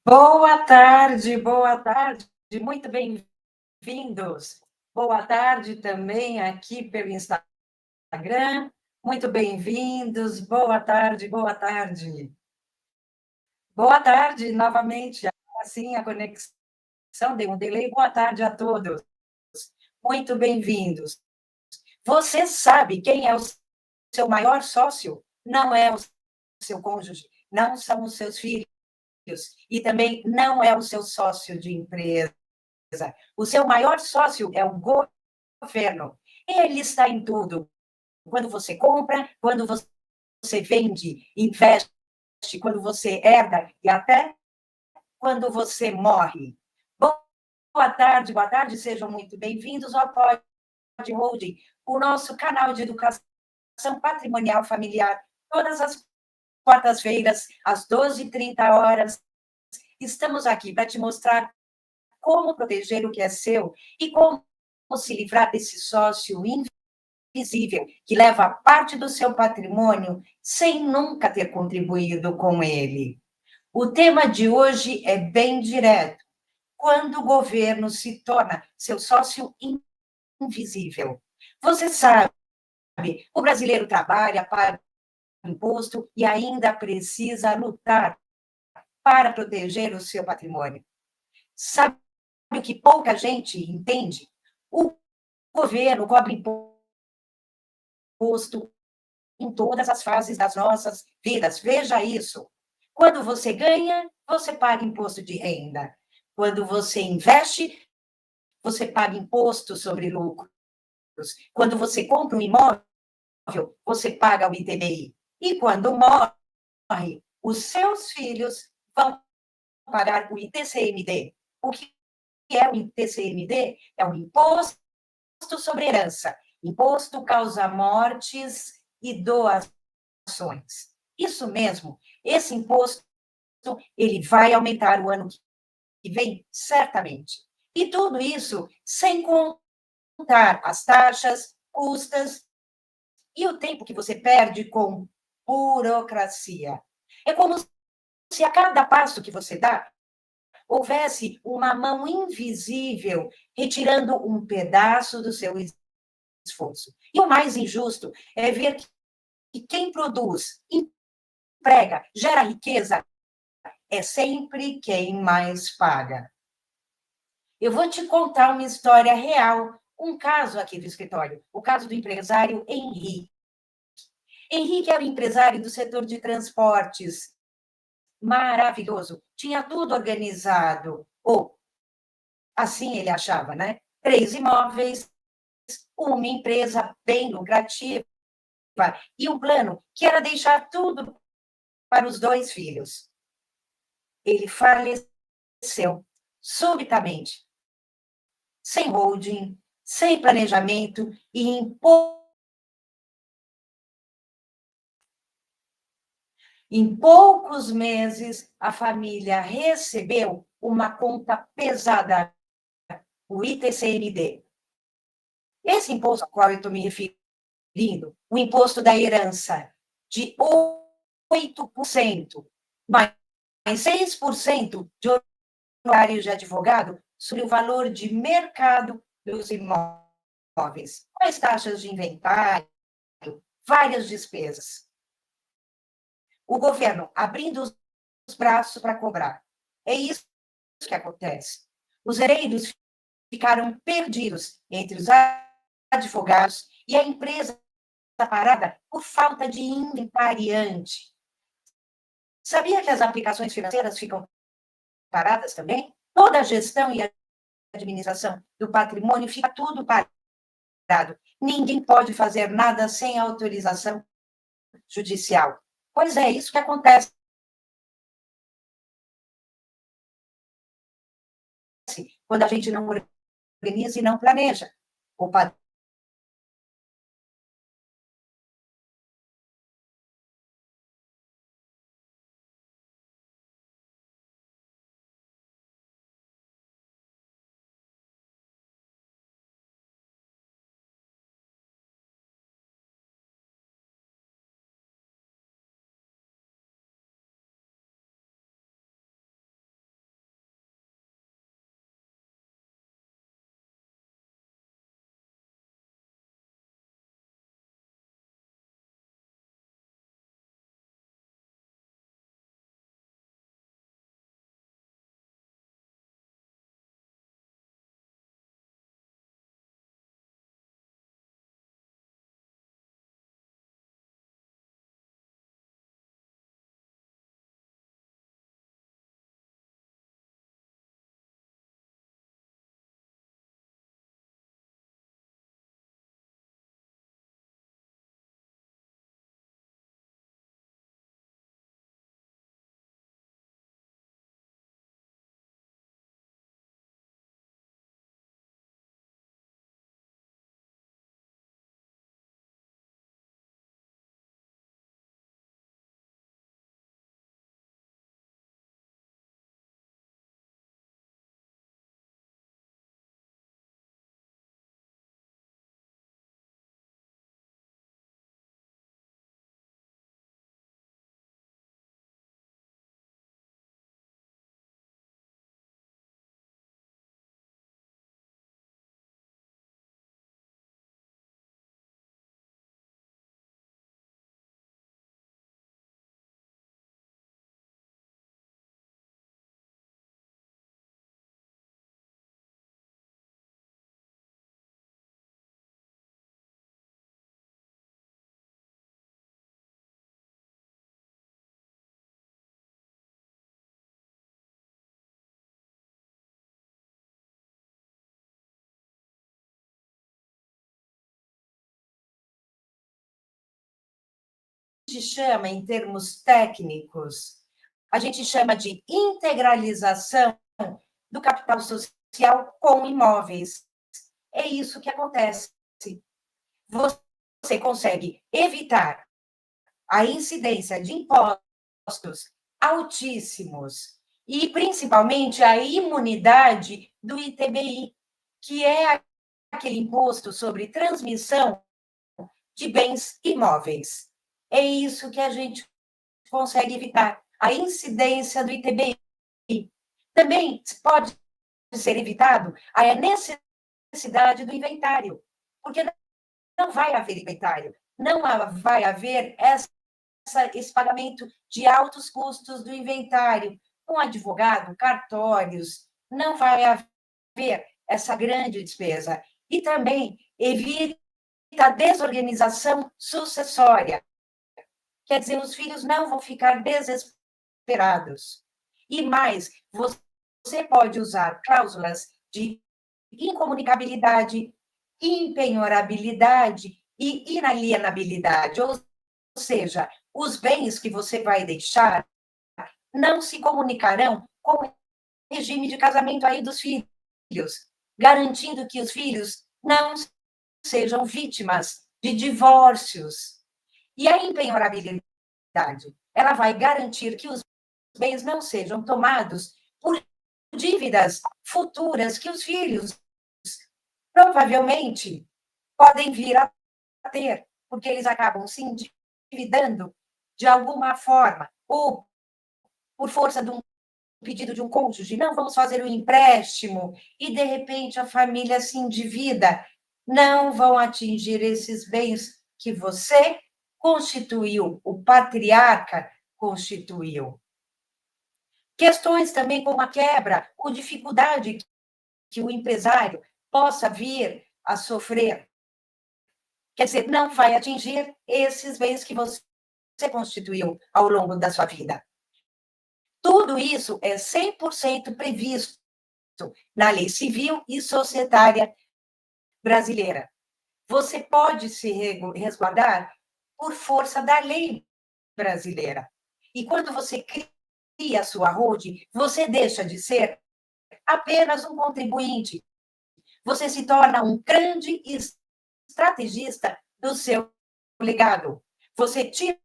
Boa tarde, muito bem-vindos. Boa tarde também aqui pelo Instagram, muito bem-vindos. Boa tarde, boa tarde. Boa tarde novamente, assim a conexão deu um delay. Boa tarde a todos, muito bem-vindos. Você sabe quem é o seu maior sócio? Não é o seu cônjuge, não são os seus filhos, e também não é o seu sócio de empresa. O seu maior sócio é o governo. Ele está em tudo. Quando você compra, quando você vende, investe, quando você herda e até quando você morre. Boa tarde, sejam muito bem-vindos ao Pod Holding, o nosso canal de educação patrimonial familiar. Todas as quartas-feiras, às 12h30, estamos aqui para te mostrar como proteger o que é seu e como se livrar desse sócio invisível que leva parte do seu patrimônio sem nunca ter contribuído com ele. O tema de hoje é bem direto. Quando o governo se torna seu sócio invisível. Você sabe, o brasileiro trabalha, paga imposto e ainda precisa lutar para proteger o seu patrimônio. Sabe o que pouca gente entende? O governo cobra imposto em todas as fases das nossas vidas. Veja isso. Quando você ganha, você paga imposto de renda. Quando você investe, você paga imposto sobre lucros. Quando você compra um imóvel, você paga o ITBI. E quando morre, os seus filhos vão pagar o ITCMD. O que é o ITCMD? É um imposto sobre herança. Imposto causa mortes e doações. Isso mesmo, esse imposto ele vai aumentar o ano que vem, certamente. E tudo isso sem contar as taxas, custas e o tempo que você perde com burocracia. É como se a cada passo que você dá, houvesse uma mão invisível retirando um pedaço do seu esforço. E o mais injusto é ver que quem produz, emprega, gera riqueza, é sempre quem mais paga. Eu vou te contar uma história real, um caso aqui do escritório, o caso do empresário Henrique. Henrique era empresário do setor de transportes, maravilhoso, tinha tudo organizado, ou assim ele achava, né? 3 imóveis, uma empresa bem lucrativa e um plano que era deixar tudo para os 2 filhos. Ele faleceu subitamente, sem holding, sem planejamento e em poucos meses a família recebeu uma conta pesada, o ITCMD. Esse imposto ao qual eu estou me referindo, o imposto da herança, de 8%, mais 6% de honorários de advogado sobre o valor de mercado dos imóveis, mais taxas de inventário, várias despesas. O governo abrindo os braços para cobrar. É isso que acontece. Os hereiros ficaram perdidos entre os advogados e a empresa parada por falta de inventariante. Sabia que as aplicações financeiras ficam paradas também? Toda a gestão e a administração do patrimônio fica tudo parado. Ninguém pode fazer nada sem autorização judicial. Pois é, isso que acontece quando a gente não organiza e não planeja. O gente chama, em termos técnicos, a gente chama de integralização do capital social com imóveis. É isso que acontece. Você consegue evitar a incidência de impostos altíssimos e, principalmente, a imunidade do ITBI, que é aquele imposto sobre transmissão de bens imóveis. É isso que a gente consegue evitar, a incidência do ITBI. Também pode ser evitado a necessidade do inventário, porque não vai haver inventário, não vai haver esse pagamento de altos custos do inventário, com advogado, cartórios, não vai haver essa grande despesa. E também evita a desorganização sucessória. Quer dizer, os filhos não vão ficar desesperados. E mais, você pode usar cláusulas de incomunicabilidade, impenhorabilidade e inalienabilidade, ou seja, os bens que você vai deixar não se comunicarão com o regime de casamento aí dos filhos, garantindo que os filhos não sejam vítimas de divórcios. E a impenhorabilidade, ela vai garantir que os bens não sejam tomados por dívidas futuras que os filhos provavelmente podem vir a ter, porque eles acabam se endividando de alguma forma, ou por força de um pedido de um cônjuge, não, vamos fazer um empréstimo, e de repente a família se endivida, não vão atingir esses bens que você constituiu, o patriarca constituiu. Questões também como a quebra, ou dificuldade que o empresário possa vir a sofrer. Quer dizer, não vai atingir esses bens que você constituiu ao longo da sua vida. Tudo isso é 100% previsto na lei civil e societária brasileira. Você pode se resguardar por força da lei brasileira. E quando você cria a sua holding, você deixa de ser apenas um contribuinte. Você se torna um grande estrategista do seu legado. Você tira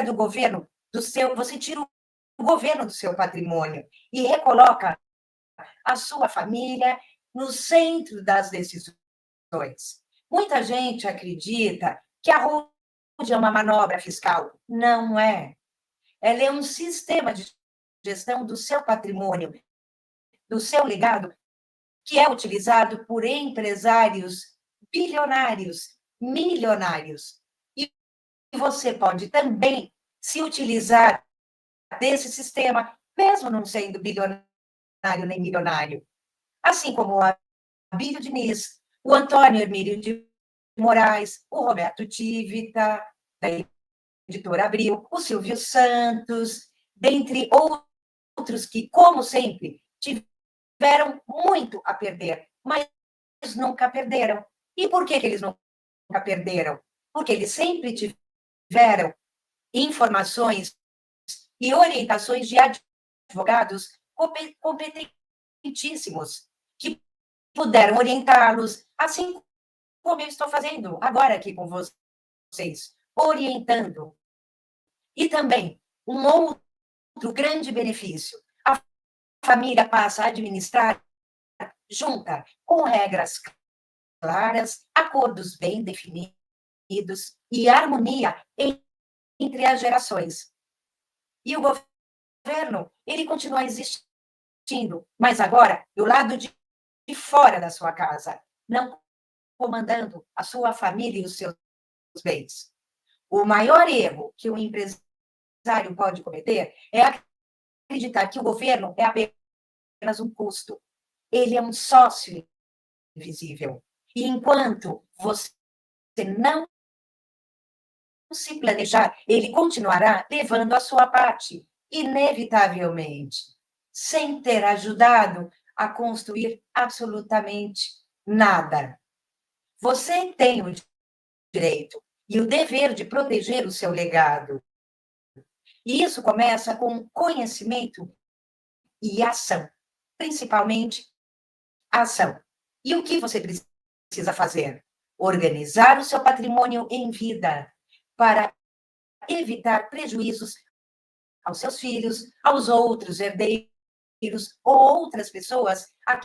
do governo você tira o governo do seu patrimônio e recoloca a sua família no centro das decisões. Muita gente acredita que a holding é uma manobra fiscal. Não é. Ela é um sistema de gestão do seu patrimônio, do seu legado, que é utilizado por empresários bilionários, milionários. E você pode também se utilizar desse sistema, mesmo não sendo bilionário nem milionário. Assim como o Abílio Diniz, o Antônio Hermílio de Moraes, o Roberto Tivita, da editora Abril, o Silvio Santos, dentre outros que, como sempre, tiveram muito a perder, mas nunca perderam. E por que eles nunca perderam? Porque eles sempre tiveram informações e orientações de advogados competentíssimos, que puderam orientá-los, assim como eu estou fazendo agora aqui com vocês, orientando. E também, um outro grande benefício, a família passa a administrar junta, com regras claras, acordos bem definidos e harmonia entre as gerações. E o governo, ele continua existindo, mas agora do lado de fora da sua casa, não comandando a sua família e os seus bens. O maior erro que um empresário pode cometer é acreditar que o governo é apenas um custo. Ele é um sócio invisível. E enquanto você não se planejar, ele continuará levando a sua parte, inevitavelmente, sem ter ajudado a construir absolutamente nada. Você tem o direito e o dever de proteger o seu legado. E isso começa com conhecimento e ação, principalmente ação. E o que você precisa fazer? Organizar o seu patrimônio em vida para evitar prejuízos aos seus filhos, aos outros herdeiros ou outras pessoas a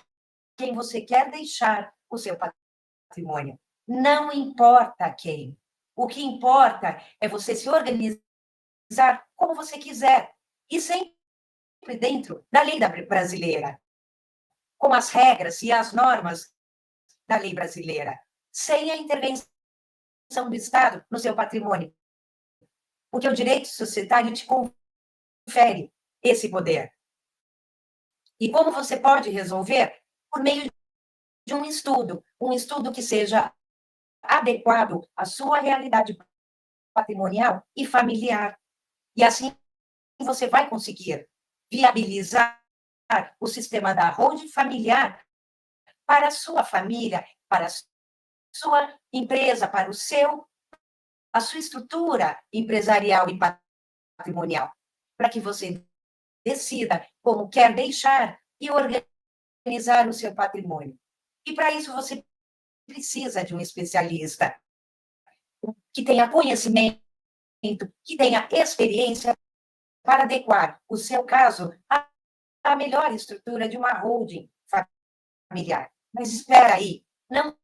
quem você quer deixar o seu patrimônio. Não importa quem. O que importa é você se organizar como você quiser e sempre dentro da lei brasileira, com as regras e as normas da lei brasileira, sem a intervenção do Estado no seu patrimônio. Porque o direito societário te confere esse poder. E como você pode resolver? Por meio de um estudo que seja adequado à sua realidade patrimonial e familiar. E assim você vai conseguir viabilizar o sistema da holding familiar para a sua família, para a sua empresa, para a sua estrutura empresarial e patrimonial, para que você decida como quer deixar e organizar o seu patrimônio. E para isso você precisa de um especialista que tenha conhecimento, que tenha experiência para adequar o seu caso à melhor estrutura de uma holding familiar. Mas espera aí, não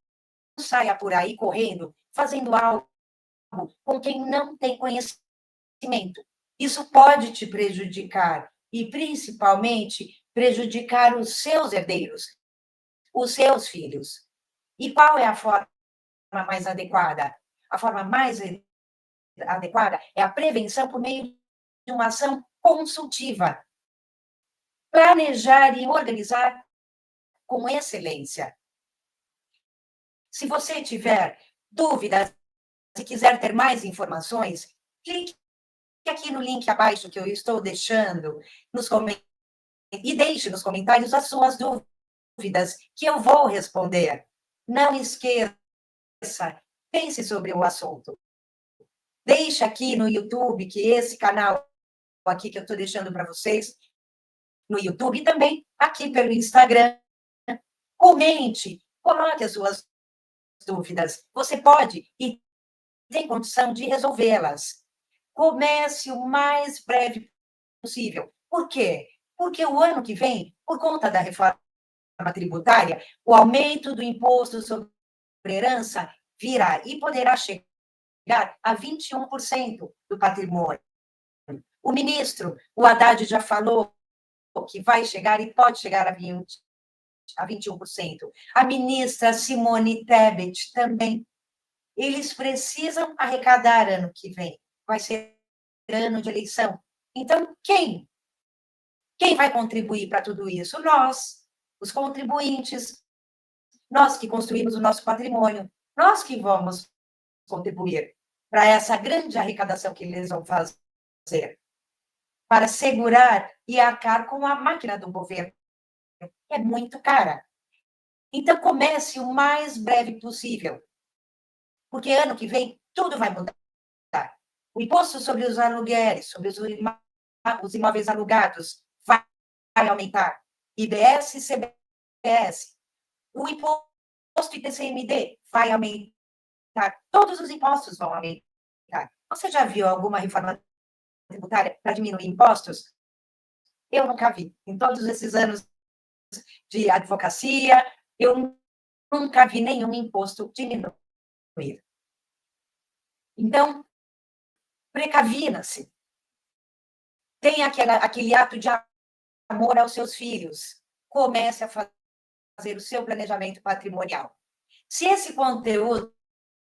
saia por aí correndo, fazendo algo com quem não tem conhecimento. Isso pode te prejudicar e, principalmente, prejudicar os seus herdeiros, os seus filhos. E qual é a forma mais adequada? A forma mais adequada é a prevenção por meio de uma ação consultiva. Planejar e organizar com excelência. Se você tiver dúvidas, se quiser ter mais informações, clique aqui no link abaixo que eu estou deixando nos comentários e deixe nos comentários as suas dúvidas que eu vou responder. Não esqueça, pense sobre o assunto. Deixe aqui no YouTube, que esse canal aqui que eu estou deixando para vocês, no YouTube e também aqui pelo Instagram. Comente, coloque as suas dúvidas. Você pode e tem condição de resolvê-las. Comece o mais breve possível. Por quê? Porque o ano que vem, por conta da reforma tributária, o aumento do imposto sobre herança virá e poderá chegar a 21% do patrimônio. O ministro, o Haddad, já falou que vai chegar e pode chegar a 21%. A ministra Simone Tebet também. Eles precisam arrecadar ano que vem. Vai ser ano de eleição. Então, quem? Quem vai contribuir para tudo isso? Nós, os contribuintes, nós que construímos o nosso patrimônio, nós que vamos contribuir para essa grande arrecadação que eles vão fazer, para segurar e arcar com a máquina do governo. É muito cara. Então, comece o mais breve possível, porque ano que vem tudo vai mudar. O imposto sobre os aluguéis, sobre os imóveis alugados, vai aumentar. IBS e CBS. O imposto IPCMD vai aumentar. Todos os impostos vão aumentar. Você já viu alguma reforma tributária para diminuir impostos? Eu nunca vi. Em todos esses anos de advocacia, eu nunca vi nenhum imposto diminuir. Então, precavina-se. Tenha aquele ato de amor aos seus filhos. Comece a fazer o seu planejamento patrimonial. Se esse conteúdo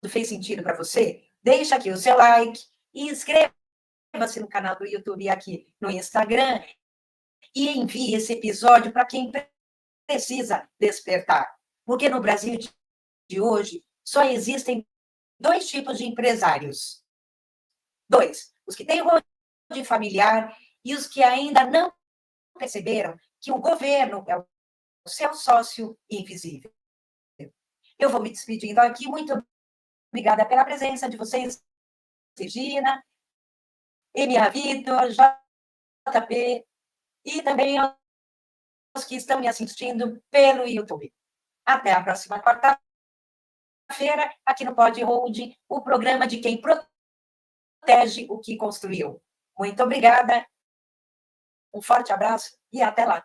fez sentido para você, deixa aqui o seu like e inscreva-se no canal do YouTube e aqui no Instagram e envie esse episódio para quem precisa despertar. Porque no Brasil de hoje só existem dois tipos de empresários. Dois. Os que têm holding familiar e os que ainda não perceberam que o governo é o seu sócio invisível. Eu vou me despedindo aqui. Muito obrigada pela presença de vocês, Regina, Emia Vitor, JP, e também aos que estão me assistindo pelo YouTube. Até a próxima quarta-feira, aqui no Pod Hold, o programa de quem protege o que construiu. Muito obrigada, um forte abraço e até lá.